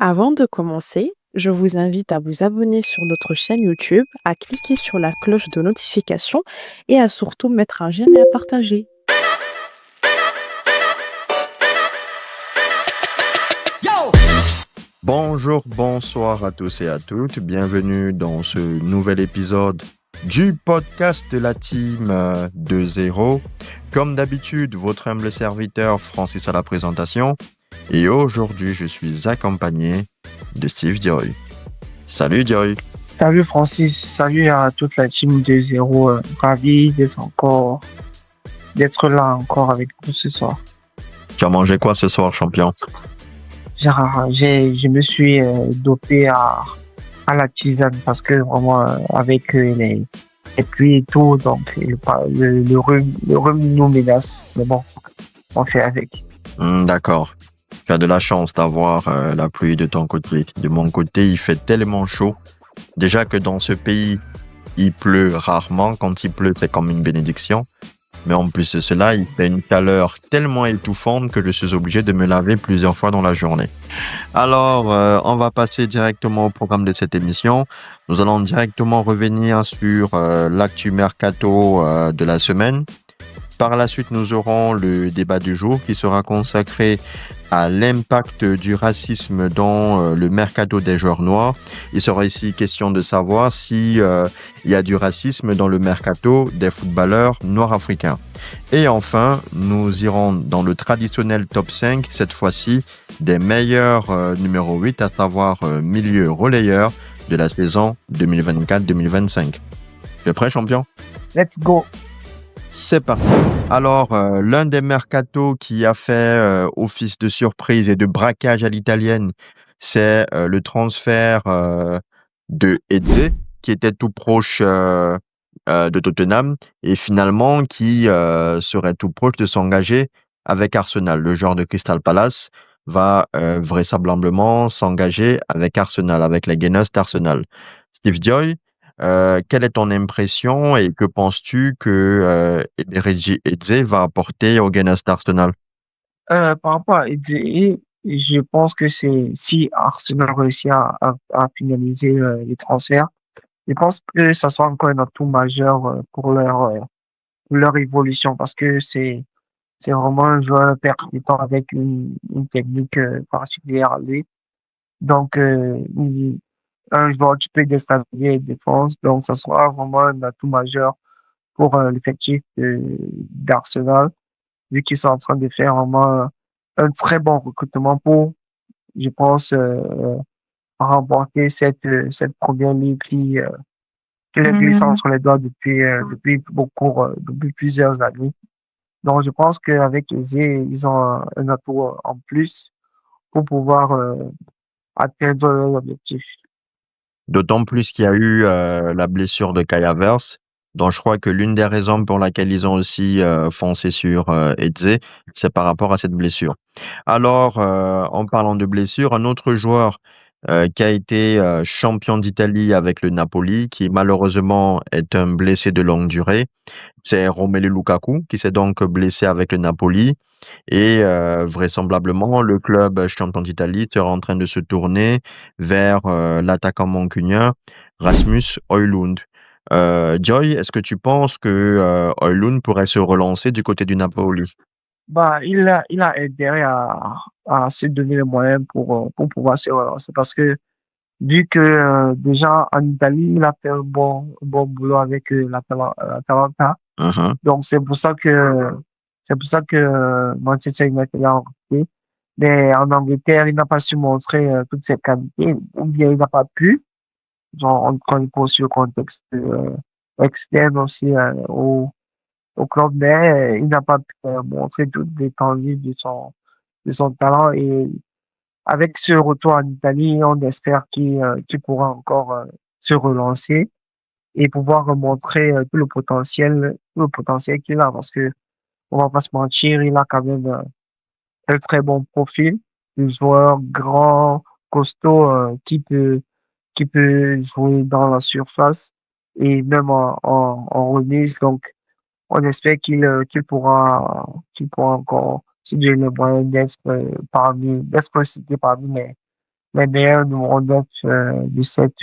Avant de commencer, je vous invite à vous abonner sur notre chaîne YouTube, à cliquer sur la cloche de notification et à surtout mettre un j'aime et à partager. Bonjour, bonsoir à tous et à toutes. Bienvenue dans ce nouvel épisode du podcast de la team 2-0. Comme d'habitude, votre humble serviteur Francis à la présentation. Et aujourd'hui, je suis accompagné de Steve Dioy. Salut Dioy. Salut Francis, salut à toute la team 2-0. Ravi d'être là encore avec vous ce soir. Tu as mangé quoi ce soir, champion? Je me suis dopé à la tisane parce que vraiment avec les pluies et tout, donc le rhume nous menace. Mais bon, on fait avec. D'accord. Tu as de la chance d'avoir la pluie de ton côté. De mon côté, il fait tellement chaud. Déjà que dans ce pays, il pleut rarement. Quand il pleut, c'est comme une bénédiction. Mais en plus de cela, il fait une chaleur tellement étouffante que je suis obligé de me laver plusieurs fois dans la journée. Alors, on va passer directement au programme de cette émission. Nous allons directement revenir sur l'actu mercato de la semaine. Par la suite, nous aurons le débat du jour qui sera consacré à l'impact du racisme dans le mercato des joueurs noirs. Il sera ici question de savoir si il y a du racisme dans le mercato des footballeurs noirs africains. Et enfin, nous irons dans le traditionnel top 5, cette fois-ci, des meilleurs numéro 8, à savoir milieu relayeur de la saison 2024-2025. Tu es prêt, champion? Let's go! C'est parti. Alors, l'un des mercatos qui a fait office de surprise et de braquage à l'italienne, c'est le transfert de Eze, qui était tout proche de Tottenham et finalement qui serait tout proche de s'engager avec Arsenal. Le joueur de Crystal Palace va vraisemblablement s'engager avec Arsenal, avec les Gunners d'Arsenal. Steve Joy, quelle est ton impression et que penses-tu que Eberechi Eze va apporter aux Gunners d'Arsenal? Par rapport à EDE, je pense que c'est si Arsenal réussit à finaliser les transferts, je pense que ça sera encore un atout majeur pour leur évolution parce que c'est vraiment un joueur percutant avec une technique particulière à lui. Donc, un joueur qui peut déstabiliser les défenses. Donc, ça sera vraiment un atout majeur pour l'effectif d'Arsenal, vu qu'ils sont en train de faire vraiment un très bon recrutement pour, je pense, remporter cette première ligue qui les glisse entre les doigts depuis plusieurs années. Donc, je pense qu'avec Eze, ils ont un atout en plus pour pouvoir atteindre leurs objectifs. D'autant plus qu'il y a eu la blessure de Kai Havertz, dont je crois que l'une des raisons pour laquelle ils ont aussi foncé sur Eze, c'est par rapport à cette blessure. Alors, en parlant de blessure, un autre joueur qui a été champion d'Italie avec le Napoli, qui malheureusement est un blessé de longue durée, c'est Romelu Lukaku, qui s'est donc blessé avec le Napoli. Et vraisemblablement, le club champion d'Italie sera en train de se tourner vers l'attaquant mancunien Rasmus Højlund. Joy, est-ce que tu penses que Højlund pourrait se relancer du côté du Napoli? Bah, il a intérêt à se donner les moyens pour pouvoir se relancer parce que vu que déjà en Italie, il a fait un bon boulot avec l'Atalanta. Mhm. Donc, c'est pour ça que Manchester United l'a recruté. Mais en Angleterre, il n'a pas su montrer toutes ses qualités, ou bien il n'a pas pu. Genre, on connaît pas aussi le contexte externe aussi au club, mais il n'a pas pu montrer toute l'étendue de son talent. Et avec ce retour en Italie, on espère qu'il pourra encore se relancer et pouvoir montrer tout le potentiel qu'il a, parce que on va pas se mentir, il a quand même un très bon profil, un joueur grand, costaud, qui peut jouer dans la surface et même en remise. Donc, on espère qu'il pourra encore se donner les moyens d'être cité parmi les meilleurs numéro 9 de cette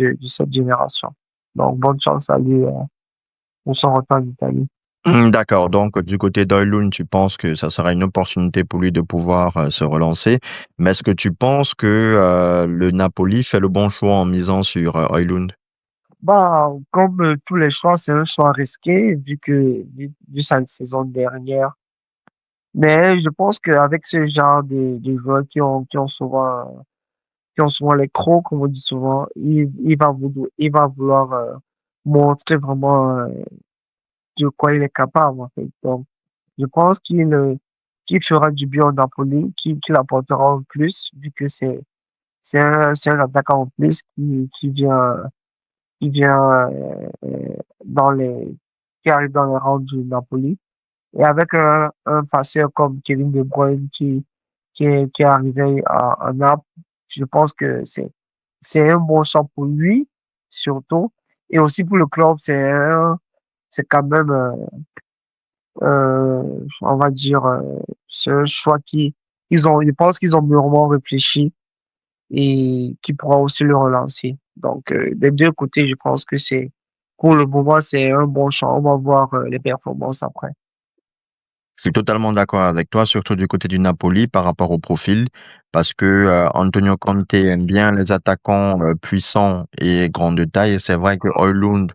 génération. Donc, bonne chance à lui pour son retour en Italie. D'accord. Donc, du côté d'Oilund, tu penses que ça sera une opportunité pour lui de pouvoir se relancer. Mais est-ce que tu penses que le Napoli fait le bon choix en misant sur Oilund? Bah, comme tous les choix, c'est un choix risqué vu sa saison dernière. Mais je pense qu'avec ce genre de joueurs qui ont souvent les crocs, comme on dit souvent, il va vouloir montrer vraiment de quoi il est capable, en fait. Donc, je pense qu'il fera du bien au Napoli, qu'il apportera en plus, vu que c'est un attaquant en plus qui vient dans les, qui arrive dans les rangs du Napoli. Et avec un passeur comme Kevin De Bruyne qui est arrivé à Naples, je pense que c'est un bon choix pour lui, surtout. Et aussi pour le club, c'est quand même, on va dire, c'est un choix je pense qu'ils ont mûrement réfléchi et qui pourra aussi le relancer. Donc, des deux côtés, je pense que pour le moment, c'est un bon choix. On va voir les performances après. Je suis totalement d'accord avec toi, surtout du côté du Napoli par rapport au profil, parce que Antonio Conte aime bien les attaquants puissants et grande taille. Et c'est vrai que Højlund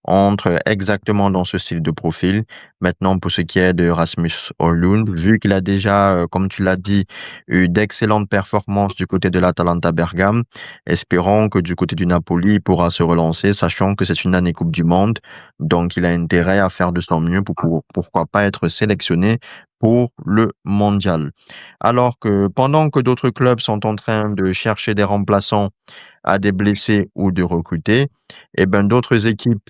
entre exactement dans ce style de profil. Maintenant, pour ce qui est de Rasmus Højlund, vu qu'il a déjà, comme tu l'as dit, eu d'excellentes performances du côté de l'Atalanta Bergame, espérons que du côté du Napoli, il pourra se relancer, sachant que c'est une année Coupe du Monde. Donc, il a intérêt à faire de son mieux pourquoi pas être sélectionné pour le mondial. Alors que pendant que d'autres clubs sont en train de chercher des remplaçants à des blessés ou de recruter, eh ben, d'autres équipes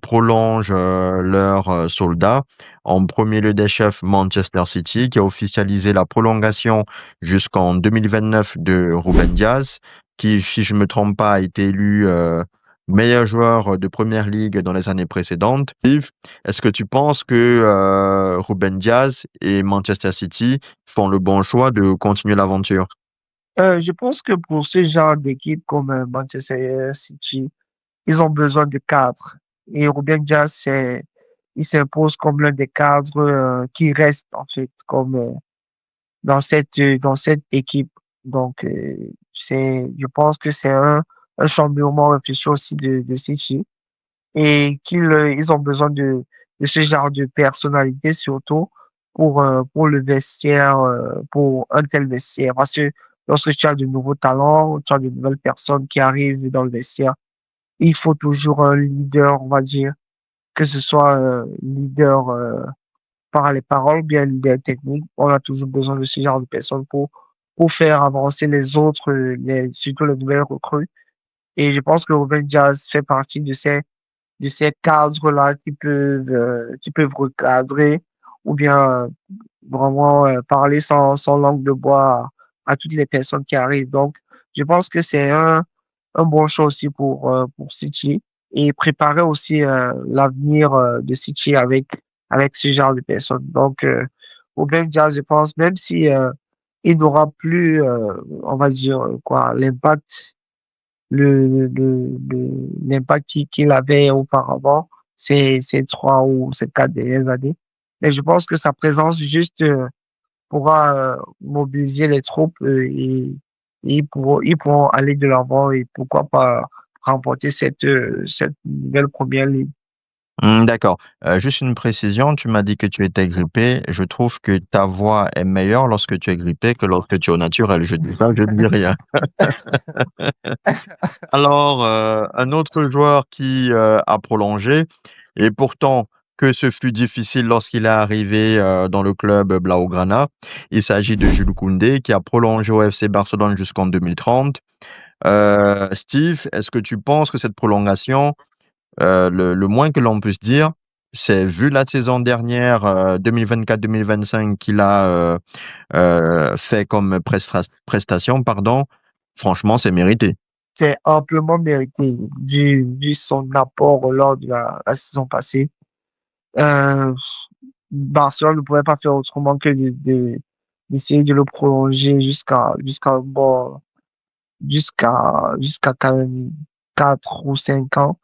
prolongent leurs soldats. En premier lieu des chefs, Manchester City, qui a officialisé la prolongation jusqu'en 2029 de Ruben Diaz, qui, si je me trompe pas, a été élu meilleur joueur de Première Ligue dans les années précédentes. Yves, est-ce que tu penses que Ruben Diaz et Manchester City font le bon choix de continuer l'aventure? Je pense que pour ce genre d'équipe comme Manchester City, ils ont besoin de cadres. Et Ruben Dias, il s'impose comme l'un des cadres qui reste en fait comme dans cette équipe. Donc, je pense que c'est un chamboulement réfléchi aussi de City et ils ont besoin de ce genre de personnalité surtout pour le vestiaire, pour un tel vestiaire. Parce que lorsque tu as de nouveaux talents, tu as de nouvelles personnes qui arrivent dans le vestiaire, il faut toujours un leader, on va dire, que ce soit leader par les paroles, ou bien leader technique. On a toujours besoin de ce genre de personnes pour faire avancer les autres, surtout les nouvelles recrues. Et je pense que Ruben Diaz fait partie de ces cadres-là qui peuvent recadrer ou bien vraiment parler sans langue de bois à toutes les personnes qui arrivent. Donc, je pense que c'est un bon choix aussi pour City et préparer aussi l'avenir de City avec ce genre de personnes. Donc, Ruben Diaz, je pense, même si il n'aura plus, on va dire quoi, l'impact qu'il avait auparavant, ces 3 ou ces 4 dernières années. Mais je pense que sa présence juste pourra mobiliser les troupes et ils pourront aller de l'avant et pourquoi pas remporter cette nouvelle première ligue. D'accord. Juste une précision, tu m'as dit que tu étais grippé. Je trouve que ta voix est meilleure lorsque tu es grippé que lorsque tu es au naturel. Je dis pas, je ne dis rien. Alors, un autre joueur qui a prolongé, et pourtant que ce fut difficile lorsqu'il est arrivé dans le club Blaugrana, il s'agit de Jules Koundé qui a prolongé au FC Barcelone jusqu'en 2030. Steve, est-ce que tu penses que cette prolongation, le moins que l'on puisse dire, c'est vu la saison dernière 2024-2025 qu'il a fait comme prestation, pardon, franchement, c'est mérité. C'est amplement mérité vu son apport lors de la saison passée. Euh, Barcelone ne pouvait pas faire autrement que d'essayer de le prolonger jusqu'à un bon jusqu'à quand même 4 ou 5 ans.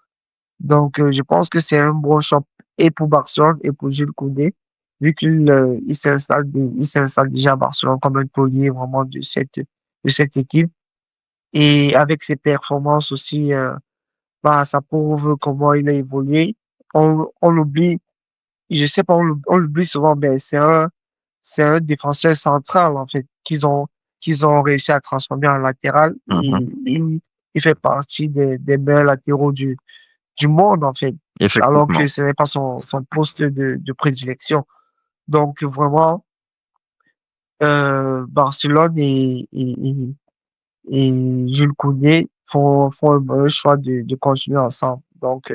Donc, je pense que c'est un bon choix et pour Barcelone et pour Jules Koundé, vu il s'installe déjà à Barcelone comme un taulier vraiment de cette équipe. Et avec ses performances aussi, bah, ça prouve comment il a évolué. On l'oublie, je sais pas, on l'oublie souvent, mais c'est un défenseur central, en fait, qu'ils ont réussi à transformer en latéral. Mhm. Il fait partie des meilleurs latéraux du monde, en fait, alors que Effectivement. ce n'est pas son poste de prédilection. Donc, vraiment, Barcelone et Jules Koundé font un bon choix de continuer ensemble. Donc,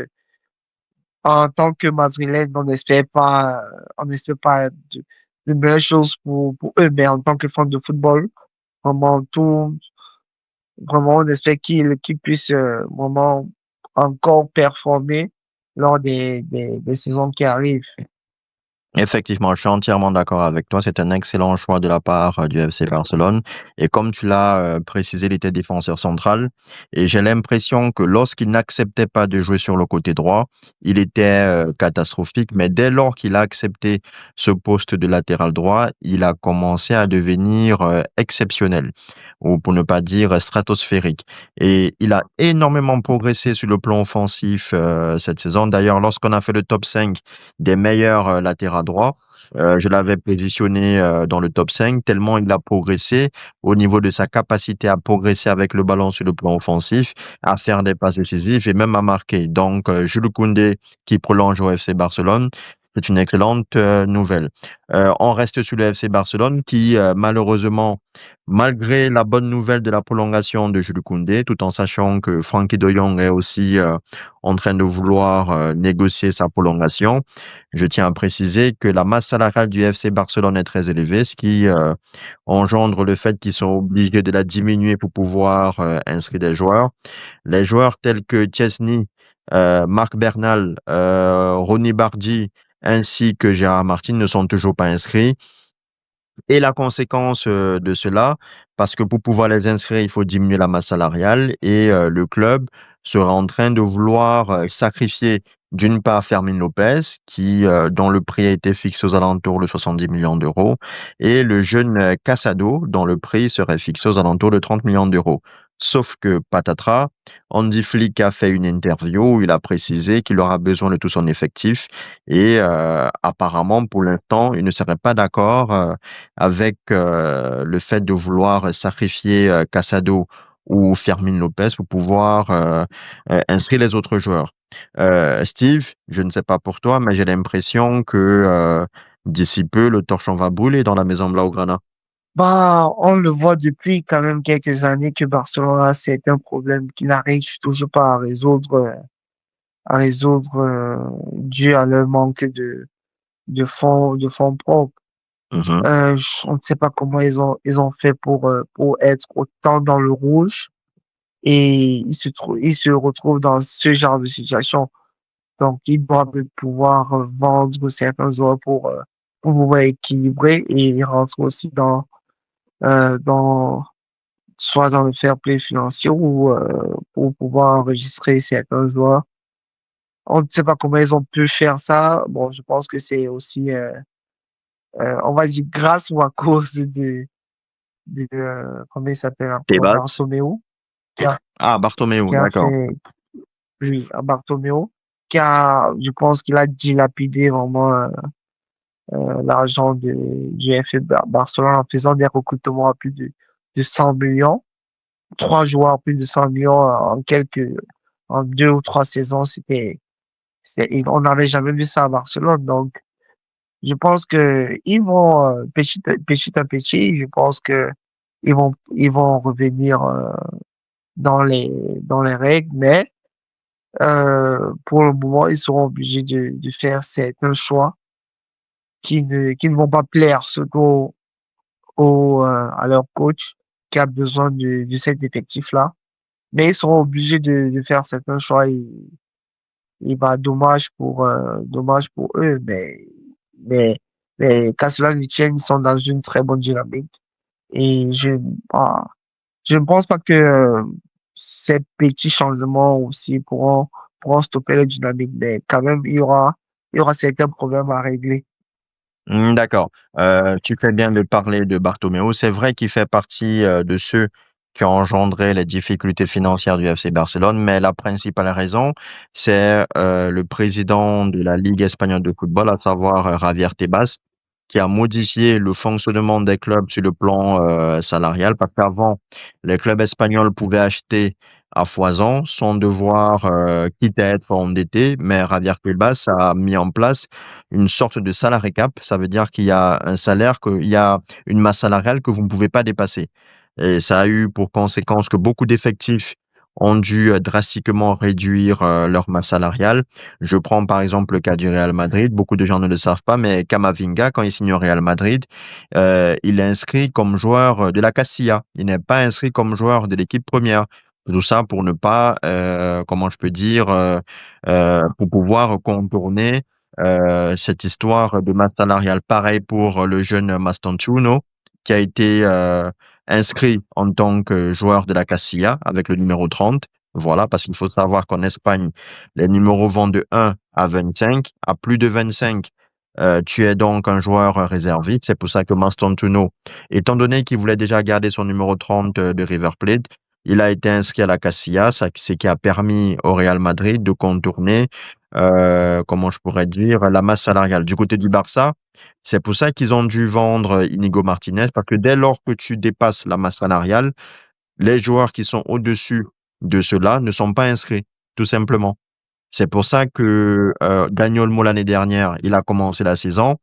en tant que Madrilène, on n'espère pas de meilleures choses pour eux, mais en tant que fan de football, vraiment, vraiment, on espère qu'ils puissent vraiment encore performer lors des saisons qui arrivent. Effectivement, je suis entièrement d'accord avec toi. C'est un excellent choix de la part du FC Barcelone. Et comme tu l'as précisé, il était défenseur central. Et j'ai l'impression que lorsqu'il n'acceptait pas de jouer sur le côté droit, il était catastrophique. Mais dès lors qu'il a accepté ce poste de latéral droit, il a commencé à devenir exceptionnel, ou pour ne pas dire stratosphérique. Et il a énormément progressé sur le plan offensif cette saison. D'ailleurs, lorsqu'on a fait le top 5 des meilleurs latéraux droits. Je l'avais positionné dans le top 5 tellement il a progressé au niveau de sa capacité à progresser avec le ballon sur le plan offensif, à faire des passes décisives et même à marquer. Donc, Jules Koundé qui prolonge au FC Barcelone, c'est une excellente nouvelle. On reste sur le FC Barcelone qui, malheureusement, malgré la bonne nouvelle de la prolongation de Jules Koundé, tout en sachant que Frankie de Jong est aussi en train de vouloir négocier sa prolongation, je tiens à préciser que la masse salariale du FC Barcelone est très élevée, ce qui engendre le fait qu'ils sont obligés de la diminuer pour pouvoir inscrire des joueurs. Les joueurs tels que Chesney, Marc Bernal, Ronny Bardi ainsi que Gérard Martin ne sont toujours pas inscrits. Et la conséquence de cela, parce que pour pouvoir les inscrire, il faut diminuer la masse salariale et le club sera en train de vouloir sacrifier d'une part Fermin Lopez, dont le prix a été fixé aux alentours de 70 millions d'euros, et le jeune Casado, dont le prix serait fixé aux alentours de 30 millions d'euros. Sauf que patatras, Andy Flick a fait une interview où il a précisé qu'il aura besoin de tout son effectif et apparemment pour l'instant il ne serait pas d'accord avec le fait de vouloir sacrifier Casado ou Fermin Lopez pour pouvoir inscrire les autres joueurs. Steve, je ne sais pas pour toi, mais j'ai l'impression que d'ici peu, le torchon va brûler dans la maison Blaugrana. Bah, on le voit depuis quand même quelques années que Barcelone a certains problèmes qu'il n'arrive toujours pas à résoudre, dû à leur manque de fonds propres. Mhm. On ne sait pas comment ils ont fait pour être autant dans le rouge et ils se retrouvent dans ce genre de situation. Donc, ils doivent pouvoir vendre certains joueurs pour pouvoir équilibrer et rentrer aussi dans, soit dans le fair play financier ou pour pouvoir enregistrer certains joueurs. On ne sait pas comment ils ont pu faire ça. Bon, je pense que c'est aussi, on va dire, grâce ou à cause comment il s'appelle encore, Tebas. Bartomeu, qui a, Ah, Bartomeu, qui a d'accord. fait, oui, à Bartomeu, je pense qu'il a dilapidé vraiment l'argent du FC Barcelone en faisant des recrutements à plus de 100 millions. 3 joueurs à plus de 100 millions en 2 ou 3 saisons, on n'avait jamais vu ça à Barcelone. Donc, je pense que ils vont, petit à petit, je pense que ils vont revenir, dans les règles, mais, pour le moment, ils seront obligés de faire certains choix qui ne vont pas plaire, surtout à leur coach qui a besoin de cet effectif-là. Mais ils seront obligés de faire certains choix et bah, dommage pour eux, mais, qu'à cela ne tienne, ils sont dans une très bonne dynamique. Et je, bah, Je ne pense pas que ces petits changements aussi pourront stopper la dynamique, mais quand même, il y aura certains problèmes à régler. D'accord. Tu fais bien de parler de Bartomeu. C'est vrai qu'il fait partie de ceux qui ont engendré les difficultés financières du FC Barcelone, mais la principale raison, c'est le président de la Ligue espagnole de football, à savoir Javier Tebas, qui a modifié le fonctionnement des clubs sur le plan salarial, parce qu'avant, les clubs espagnols pouvaient acheter à foison sans devoir quitter à être endettés, mais Javier Tebas a mis en place une sorte de salarié cap. Ça veut dire qu'il y a un salaire, qu'il y a une masse salariale que vous ne pouvez pas dépasser. Et ça a eu pour conséquence que beaucoup d'effectifs ont dû drastiquement réduire leur masse salariale. Je prends par exemple le cas du Real Madrid. Beaucoup de gens ne le savent pas, mais Camavinga, quand il signe au Real Madrid, il est inscrit comme joueur de la Castilla. Il n'est pas inscrit comme joueur de l'équipe première. Tout ça pour ne pas, comment je peux dire, pour pouvoir contourner cette histoire de masse salariale. Pareil pour le jeune Mastantuono, qui a été inscrit en tant que joueur de la Castilla avec le numéro 30. Voilà, parce qu'il faut savoir qu'en Espagne, les numéros vont de 1 à 25. À plus de 25, tu es donc un joueur réserviste. C'est pour ça que Mastantuono, étant donné qu'il voulait déjà garder son numéro 30 de River Plate, il a été inscrit à la Castilla, ce qui a permis au Real Madrid de contourner, comment je pourrais dire, la masse salariale. Du côté du Barça, c'est pour ça qu'ils ont dû vendre Inigo Martinez, parce que dès lors que tu dépasses la masse salariale, les joueurs qui sont au-dessus de cela ne sont pas inscrits, tout simplement. C'est pour ça que Dani Olmo l'année dernière, il a commencé la saison,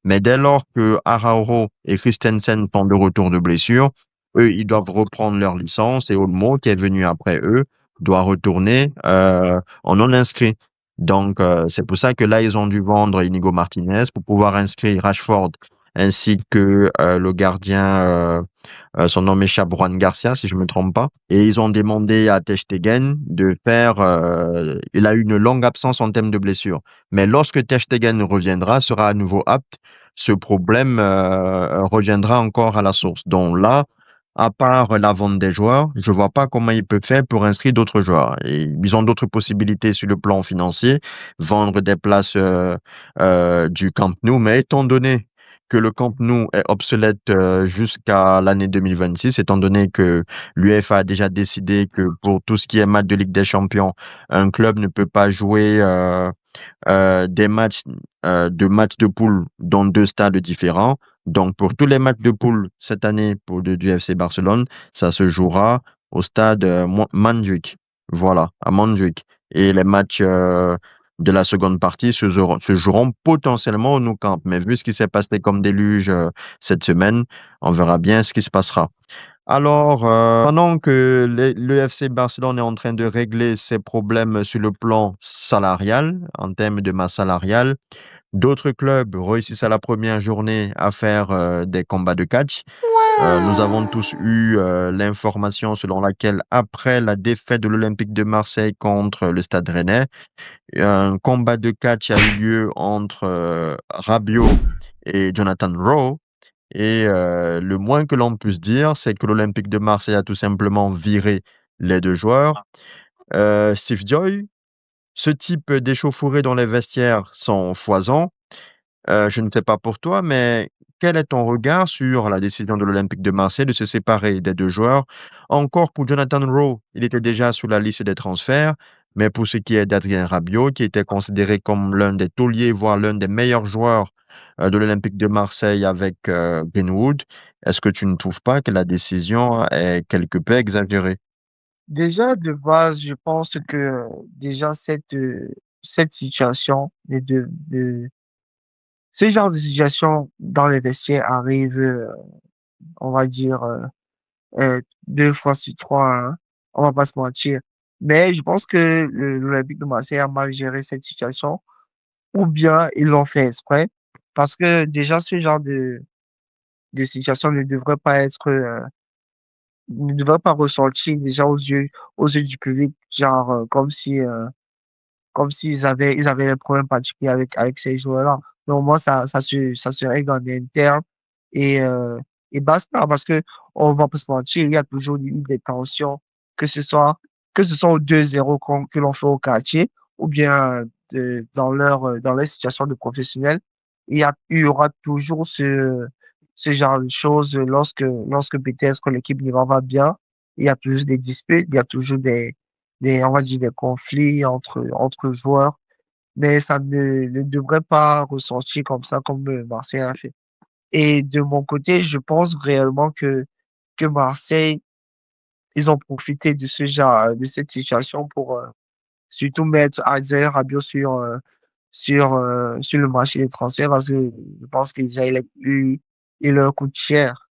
mais dès lors que Araujo et Christensen sont de retour de blessure, eux, ils doivent reprendre leur licence et Olmo, qui est venu après eux, doit retourner en non inscrit. Donc, c'est pour ça que là, ils ont dû vendre Inigo Martinez pour pouvoir inscrire Rashford ainsi que le gardien, son nom m'échappe, Juan Garcia, si je me trompe pas. Et ils ont demandé à Ter Stegen de faire. Il a eu une longue absence en termes de blessure, mais lorsque Ter Stegen reviendra, sera à nouveau apte, ce problème reviendra encore à la source. Donc là, à part la vente des joueurs, je vois pas comment ils peuvent faire pour inscrire d'autres joueurs. Et ils ont d'autres possibilités sur le plan financier, vendre des places du Camp Nou, mais étant donné que le Camp Nou est obsolète jusqu'à l'année 2026, étant donné que l'UEFA a déjà décidé que pour tout ce qui est match de Ligue des Champions, un club ne peut pas jouer des matchs de poule dans deux stades différents. Donc, pour tous les matchs de poule cette année du FC Barcelone, ça se jouera au stade Montjuïc. Voilà, à Montjuïc. Et les matchs de la seconde partie se joueront potentiellement au Nou Camp. Mais vu ce qui s'est passé comme déluge cette semaine, on verra bien ce qui se passera. Alors, pendant que le FC Barcelone est en train de régler ses problèmes sur le plan salarial, en termes de masse salariale, d'autres clubs réussissent à la première journée à faire des combats de catch. Nous avons tous eu l'information selon laquelle, après la défaite de l'Olympique de Marseille contre le Stade Rennais, un combat de catch a eu lieu entre Rabiot et Jonathan Rowe. Et le moins que l'on puisse dire, c'est que l'Olympique de Marseille a tout simplement viré les deux joueurs. Steve Joy, ce type d'échauffourée dans les vestiaires sont foisons. Je ne sais pas pour toi, mais quel est ton regard sur la décision de l'Olympique de Marseille de se séparer des deux joueurs? Encore pour Jonathan Rowe, il était déjà sur la liste des transferts, mais pour ce qui est d'Adrien Rabiot, qui était considéré comme l'un des tauliers, voire l'un des meilleurs joueurs de l'Olympique de Marseille avec Greenwood, est-ce que tu ne trouves pas que la décision est quelque peu exagérée? Déjà, de base, je pense que déjà cette situation ce genre de situation dans les vestiaires arrive, on va dire, 2 fois sur 3, hein. On va pas se mentir. Mais je pense que l'Olympique de Marseille a mal géré cette situation, ou bien ils l'ont fait exprès, parce que déjà ce genre de situation ne devrait pas ressortir déjà aux yeux du public, genre comme s'ils ils avaient des problèmes particuliers avec ces joueurs-là. Donc moi, ça se règle en interne et et basta, parce que on va pas se mentir, il y a toujours eu des tensions, que ce soit, que ce soit au 2-0 que l'on fait au quartier, ou bien dans leur situation de professionnel, il y aura toujours ce genre de choses lorsque peut-être que l'équipe n'y va pas bien, il y a toujours des disputes, il y a toujours on va dire des conflits entre joueurs, mais ça ne devrait pas ressortir comme ça, comme Marseille a fait. Et de mon côté, je pense réellement que Marseille, ils ont profité de de cette situation pour surtout mettre Adrien Rabiot sur le marché des transferts parce que je pense qu'il déjà il leur coûte cher.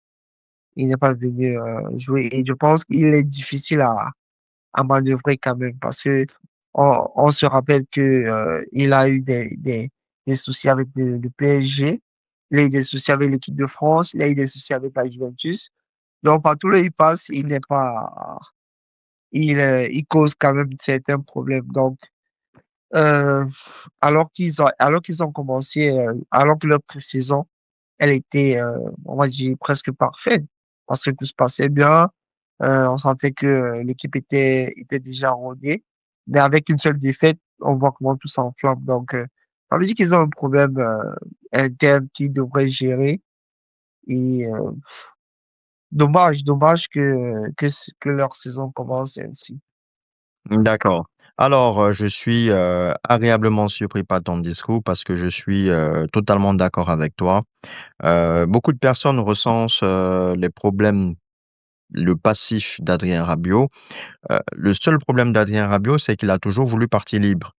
Il n'est pas venu jouer et je pense qu'il est difficile à manœuvrer quand même parce que on se rappelle que il a eu des soucis avec le PSG, il a eu des soucis avec l'équipe de France, il a eu des soucis avec la Juventus. Donc partout où il passe, il n'est pas il cause quand même certains problèmes. Donc euh, alors qu'ils ont commencé alors que leur pré-saison elle était on va dire presque parfaite parce que tout se passait bien. On sentait que l'équipe était déjà rodée, mais avec une seule défaite, on voit comment tout s'enflamme. Donc, ça veut dire qu'ils ont un problème interne qu'ils devraient gérer. Et dommage que leur saison commence ainsi. D'accord. Alors, je suis agréablement surpris par ton discours parce que je suis totalement d'accord avec toi. Beaucoup de personnes recensent les problèmes, le passif d'Adrien Rabiot. Le seul problème d'Adrien Rabiot, c'est qu'il a toujours voulu partir libre.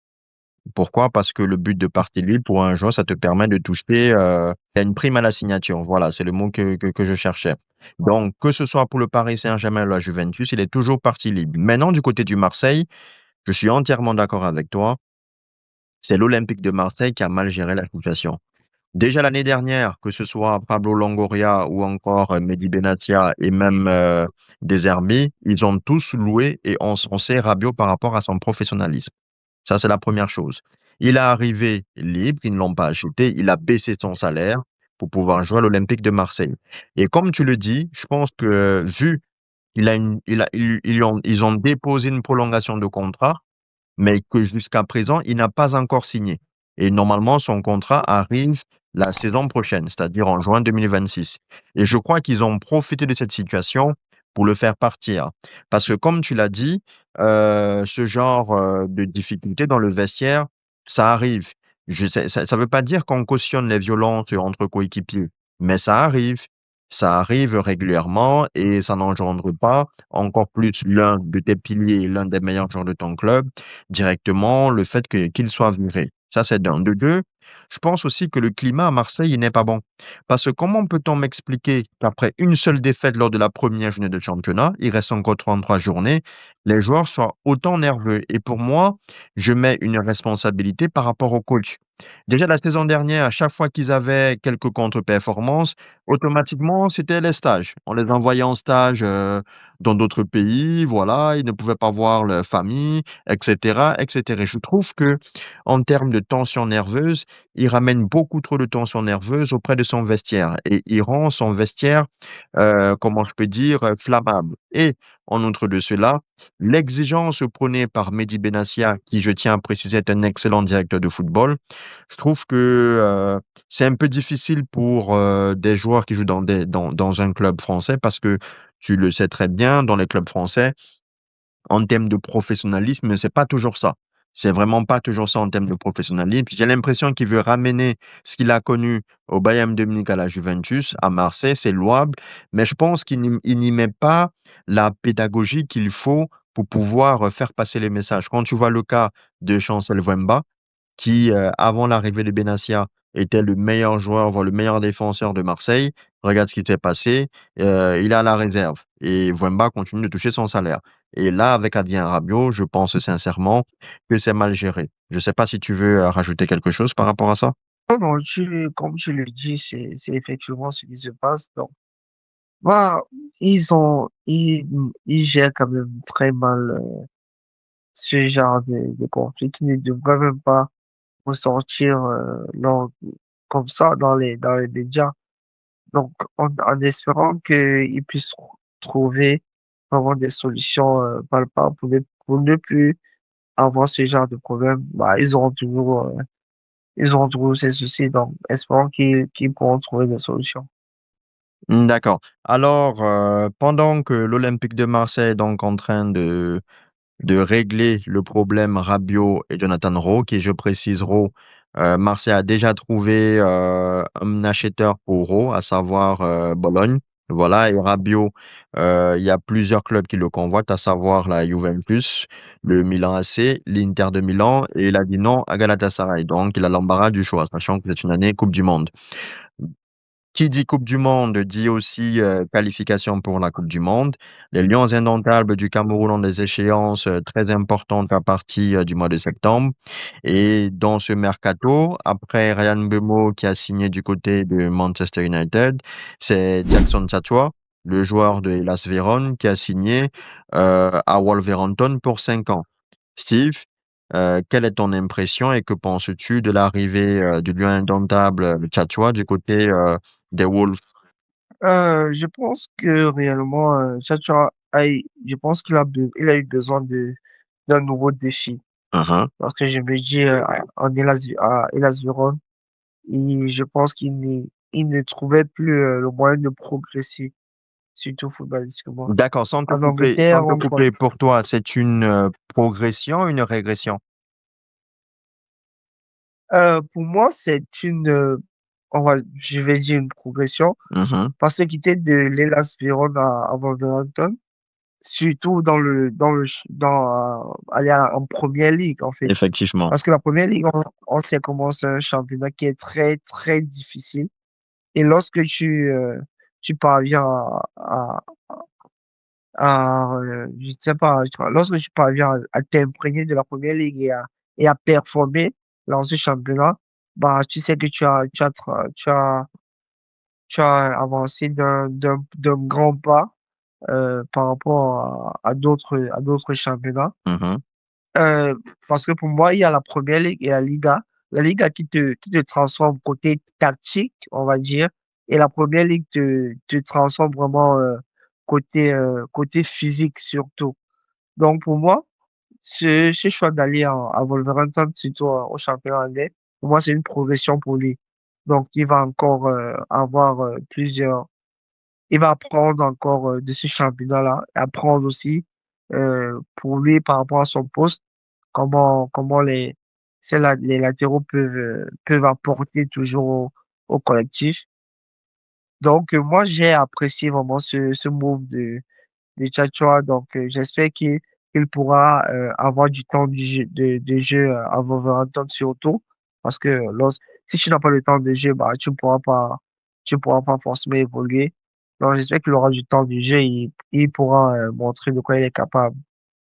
Pourquoi? Parce que le but de partie libre pour un joueur, ça te permet de toucher une prime à la signature. Voilà, c'est le mot que je cherchais. Donc, que ce soit pour le Paris Saint-Germain ou la Juventus, il est toujours parti libre. Maintenant, du côté du Marseille, je suis entièrement d'accord avec toi. C'est l'Olympique de Marseille qui a mal géré la situation. Déjà l'année dernière, que ce soit Pablo Longoria ou encore Mehdi Benatia et même Deserbi, ils ont tous loué et encensé Rabiot par rapport à son professionnalisme. Ça, c'est la première chose. Il est arrivé libre, ils ne l'ont pas acheté, il a baissé son salaire pour pouvoir jouer à l'Olympique de Marseille. Et comme tu le dis, je pense que vu il a une, il a, ils ont déposé une prolongation de contrat, mais que jusqu'à présent, il n'a pas encore signé. Et normalement, son contrat arrive la saison prochaine, c'est-à-dire en juin 2026. Et je crois qu'ils ont profité de cette situation pour le faire partir. Parce que comme tu l'as dit, ce genre de difficulté dans le vestiaire, ça arrive. Ça ne veut pas dire qu'on cautionne les violences entre coéquipiers, mais ça arrive. Ça arrive régulièrement et ça n'engendre pas encore plus l'un de tes piliers, l'un des meilleurs joueurs de ton club, directement le fait qu'il soit viré. Ça, c'est d'un. De deux, je pense aussi que le climat à Marseille, il n'est pas bon. Parce que comment peut-on m'expliquer qu'après une seule défaite lors de la première journée de championnat, il reste encore 33 journées, les joueurs soient autant nerveux? Et pour moi, je mets une responsabilité par rapport au coach. Déjà la saison dernière, à chaque fois qu'ils avaient quelques contre-performances, automatiquement, c'était les stages. On les envoyait en stage dans d'autres pays, voilà, ils ne pouvaient pas voir leur famille, etc., etc. Je trouve que en termes de tension nerveuse, il ramène beaucoup trop de tension nerveuse auprès de son vestiaire et il rend son vestiaire, comment je peux dire, flammable. Et en outre de cela, l'exigence prônée par Mehdi Benassia, qui, je tiens à préciser, est un excellent directeur de football, je trouve que c'est un peu difficile pour des joueurs qui jouent dans un club français parce que tu le sais très bien, dans les clubs français, en termes de professionnalisme, c'est pas toujours ça. C'est vraiment pas toujours ça en termes de professionnalisme. J'ai l'impression qu'il veut ramener ce qu'il a connu au Bayern de Munich à la Juventus, à Marseille, c'est louable, mais je pense il n'y met pas la pédagogie qu'il faut pour pouvoir faire passer les messages. Quand tu vois le cas de Chancel Wemba, qui, avant l'arrivée de Benassia, était le meilleur joueur, voire le meilleur défenseur de Marseille. Regarde ce qui s'est passé. Il est à la réserve et Wemba continue de toucher son salaire. Et là, avec Adrien Rabiot, je pense sincèrement que c'est mal géré. Je ne sais pas si tu veux rajouter quelque chose par rapport à ça. Non, non, comme tu le dis, c'est effectivement ce qui se passe. Donc, voilà, ils gèrent quand même très mal ce genre de conflit qui ne devrait même pas ressortir comme ça dans les médias. Donc, en espérant qu'ils puissent trouver vraiment des solutions palpables pour ne plus avoir ce genre de problème, bah, ils auront toujours ces soucis. Donc, espérons qu'ils pourront trouver des solutions. D'accord. Alors, pendant que l'Olympique de Marseille est donc en train de régler le problème Rabiot et Jonathan Rowe, qui, je précise, Rowe, Marseille a déjà trouvé un acheteur pour Rowe, à savoir Bologne. Voilà, et Rabiot, il y a plusieurs clubs qui le convoitent, à savoir la Juventus, le Milan AC, l'Inter de Milan, et il a dit non à Galatasaray. Donc, il a l'embarras du choix, sachant que c'est une année Coupe du Monde. Qui dit Coupe du Monde dit aussi qualification pour la Coupe du Monde. Les Lions indomptables du Cameroun ont des échéances très importantes à partir du mois de septembre. Et dans ce mercato, après Ryan Mbeumo qui a signé du côté de Manchester United, c'est Jackson Chatua, le joueur de Hellas Vérone, qui a signé à Wolverhampton pour 5 ans. Steve, quelle est ton impression et que penses-tu de l'arrivée du lion indomptable Chatua du côté des Wolves? Je pense que réellement, je pense il a eu besoin d'un nouveau défi. Mhm. Parce que je me dis, à Hellas Vérone, je pense il ne trouvait plus le moyen de progresser, surtout footballistiquement. D'accord, En sans Angleterre, te couper, pour toi, c'est une progression, une régression? pour moi, je vais dire une progression. Mhm. Parce que quitter de l'Hellas Vérone à Wolverhampton, surtout aller en première ligue, en fait. Effectivement. Parce que la première ligue, on sait comment c'est un championnat qui est très, très difficile. Et lorsque tu parviens je sais pas, lorsque tu parviens à t'imprégner de la première ligue et à performer dans ce championnat, bah, tu sais que tu as avancé d'un grand pas, par rapport à d'autres championnats. Mhm. Euh, Parce que pour moi, il y a la première ligue et la Liga. La Liga qui te transforme côté tactique, on va dire, et la première ligue te transforme vraiment côté physique surtout. Donc pour moi, ce choix d'aller à Wolverhampton, surtout au championnat anglais, pour moi, c'est une progression pour lui. Donc il va encore avoir il va apprendre encore de ce championnat-là, apprendre aussi pour lui par rapport à son poste comment les latéraux peuvent apporter toujours au collectif. Donc, moi, j'ai apprécié vraiment ce move de Tchatchoua. Donc, j'espère qu'il pourra avoir du temps de jeu à Wolverhampton surtout. Parce que si tu n'as pas le temps de jeu, bah, tu pourras pas forcément évoluer. Donc, j'espère qu'il aura du temps de jeu et il pourra montrer de quoi il est capable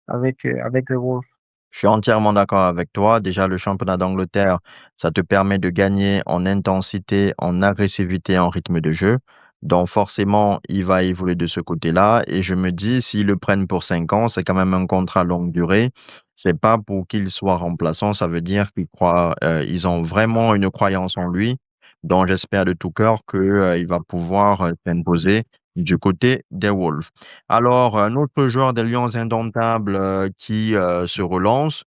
avec le Wolves. Je suis entièrement d'accord avec toi. Déjà, le championnat d'Angleterre, ça te permet de gagner en intensité, en agressivité, en rythme de jeu. Donc, forcément, il va évoluer de ce côté-là. Et je me dis, s'ils le prennent pour 5 ans, c'est quand même un contrat longue durée. C'est pas pour qu'il soit remplaçant. Ça veut dire qu'ils croient, ils ont vraiment une croyance en lui. Donc, j'espère de tout cœur que, il va pouvoir s'imposer du côté des Wolves. Alors, un autre joueur des Lions indomptables qui se relance,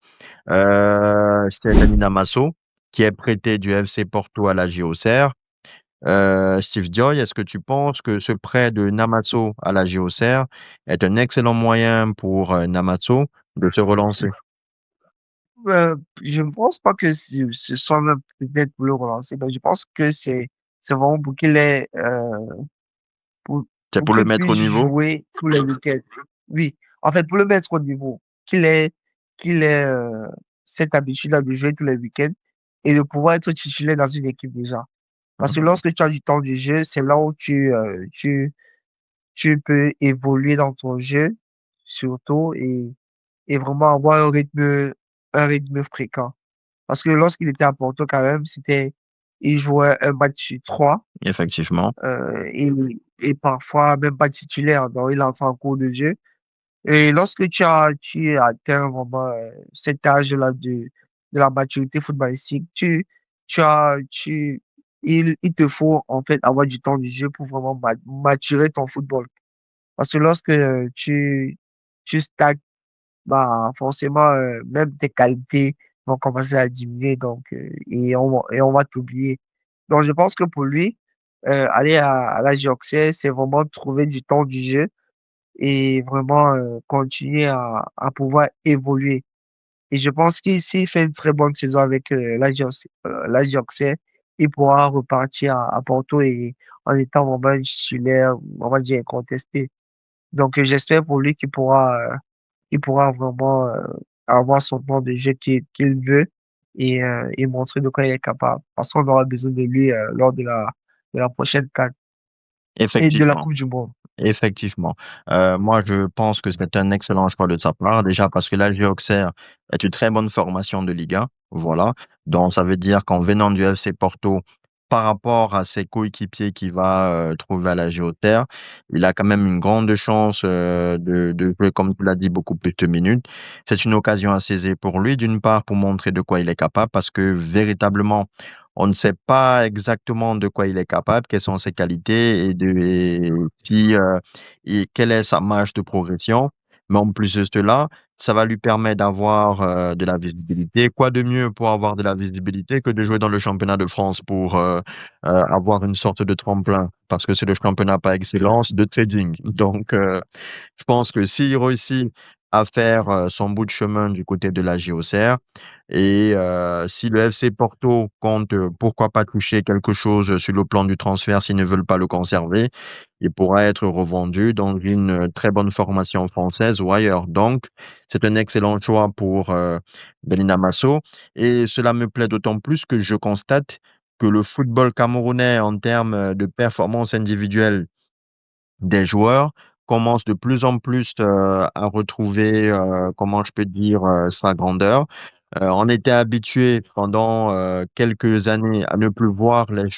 c'est Lamine Masso, qui est prêté du FC Porto à la JOCR. Steve Joy, est-ce que tu penses que ce prêt de Namasso à la JOCR est un excellent moyen pour Namasso de se relancer? Je ne pense pas que ce soit même peut-être pour le relancer, mais je pense que c'est vraiment C'est pour pour le qu'il mettre au puisse niveau? jouer tous les week-ends. Oui, en fait, pour le mettre au niveau, qu'il ait, qu'il ait cette habitude-là de jouer tous les week-ends et de pouvoir être titulaire dans une équipe déjà. Parce que Mhm. lorsque tu as du temps de jeu, c'est là où tu peux évoluer dans ton jeu, surtout, et vraiment avoir un rythme fréquent. Parce que lorsqu'il était à Porto, quand même, il jouait un match sur trois, Effectivement. et, et parfois même pas titulaire. Donc, il entre en cours de jeu. Et lorsque tu as atteint vraiment cet âge-là de la maturité footballistique, tu as, tu, il te faut en fait avoir du temps du jeu pour vraiment maturer ton football. Parce que lorsque tu stagnes, bah, forcément, même tes qualités vont commencer à diminuer, donc, et on va t'oublier. Donc, je pense que pour lui, aller à la Auxerre, c'est vraiment trouver du temps du jeu et vraiment continuer à pouvoir évoluer. Et je pense qu'il s'il fait une très bonne saison avec l'Ajax, il pourra repartir à Porto et en étant vraiment un titulaire, on va dire incontesté. Donc j'espère pour lui qu'il pourra vraiment avoir son temps de jeu qu'il veut et montrer de quoi il est capable. Parce qu'on aura besoin de lui lors de la prochaine CAN et de la Effectivement. Coupe du Monde. Effectivement. Moi, je pense que c'est un excellent choix de sa part, déjà parce que l'AG Auxerre est une très bonne formation de Liga. Voilà. Donc, ça veut dire qu'en venant du FC Porto, par rapport à ses coéquipiers qu'il va trouver à l'AG Auxerre, il a quand même une grande chance de jouer, comme tu l'as dit, beaucoup plus de minutes. C'est une occasion à saisir pour lui, d'une part, pour montrer de quoi il est capable, parce que véritablement, on ne sait pas exactement de quoi il est capable, quelles sont ses qualités et si, et quelle est sa marge de progression. Mais en plus de cela, ça va lui permettre d'avoir de la visibilité. Quoi de mieux pour avoir de la visibilité que de jouer dans le championnat de France pour avoir une sorte de tremplin, parce que c'est le championnat par excellence de trading. Donc, je pense que s'il réussit à faire son bout de chemin du côté de la JOCR et si le FC Porto compte, pourquoi pas toucher quelque chose sur le plan du transfert s'ils ne veulent pas le conserver, il pourra être revendu dans une très bonne formation française ou ailleurs. Donc, c'est un excellent choix pour Belina Masso et cela me plaît d'autant plus que je constate que le football camerounais en termes de performance individuelle des joueurs commence de plus en plus à retrouver, comment je peux dire, sa grandeur. On était habitué pendant quelques années à ne plus voir les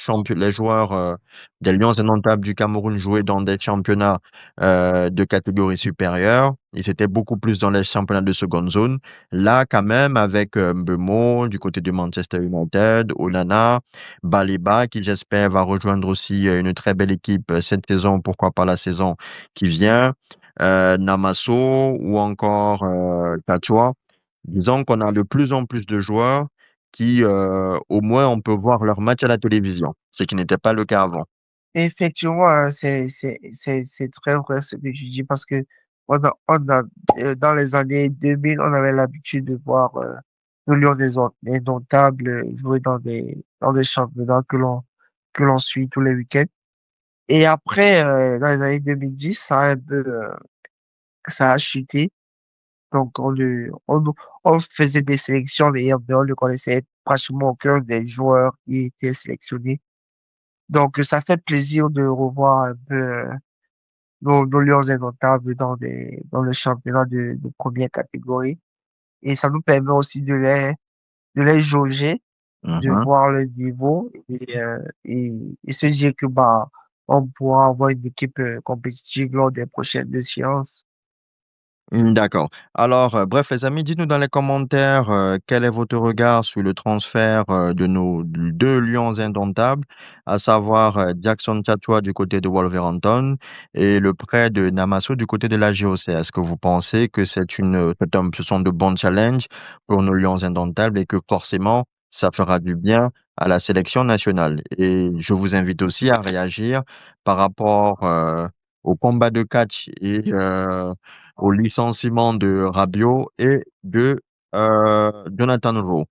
joueurs des Lions indomptables du Cameroun jouer dans des championnats de catégorie supérieure. Ils étaient beaucoup plus dans les championnats de seconde zone. Là, quand même, avec Mbeumo du côté de Manchester United, Onana, Baliba, qui j'espère va rejoindre aussi une très belle équipe cette saison, pourquoi pas la saison qui vient, Namasso ou encore Katua. Disons qu'on a de plus en plus de joueurs qui, au moins, on peut voir leur match à la télévision, ce qui n'était pas le cas avant. Effectivement, c'est très vrai ce que tu dis parce que dans les années 2000, on avait l'habitude de voir le Lion des Indomptables jouer dans des championnats que l'on suit tous les week-ends. Et après, dans les années 2010, ça a chuté. Donc, on faisait des sélections, mais on ne connaissait pratiquement aucun des joueurs qui étaient sélectionnés. Donc, ça fait plaisir de revoir un peu nos Lions indomptables dans le championnat de première catégorie. Et ça nous permet aussi de les jauger, de Mhm. voir le niveau et se dire que bah, on pourra avoir une équipe compétitive lors des prochaines échéances. D'accord. Alors, bref, les amis, dites-nous dans les commentaires quel est votre regard sur le transfert de nos deux lions indomptables, à savoir Jackson Chatua du côté de Wolverhampton et le prêt de Namasso du côté de la JOC. Est-ce que vous pensez que ce sont de bons challenges pour nos lions indomptables et que forcément, ça fera du bien à la sélection nationale? Et je vous invite aussi à réagir par rapport au combat de catch et au licenciement de Rabiot et de Jonathan Rowe.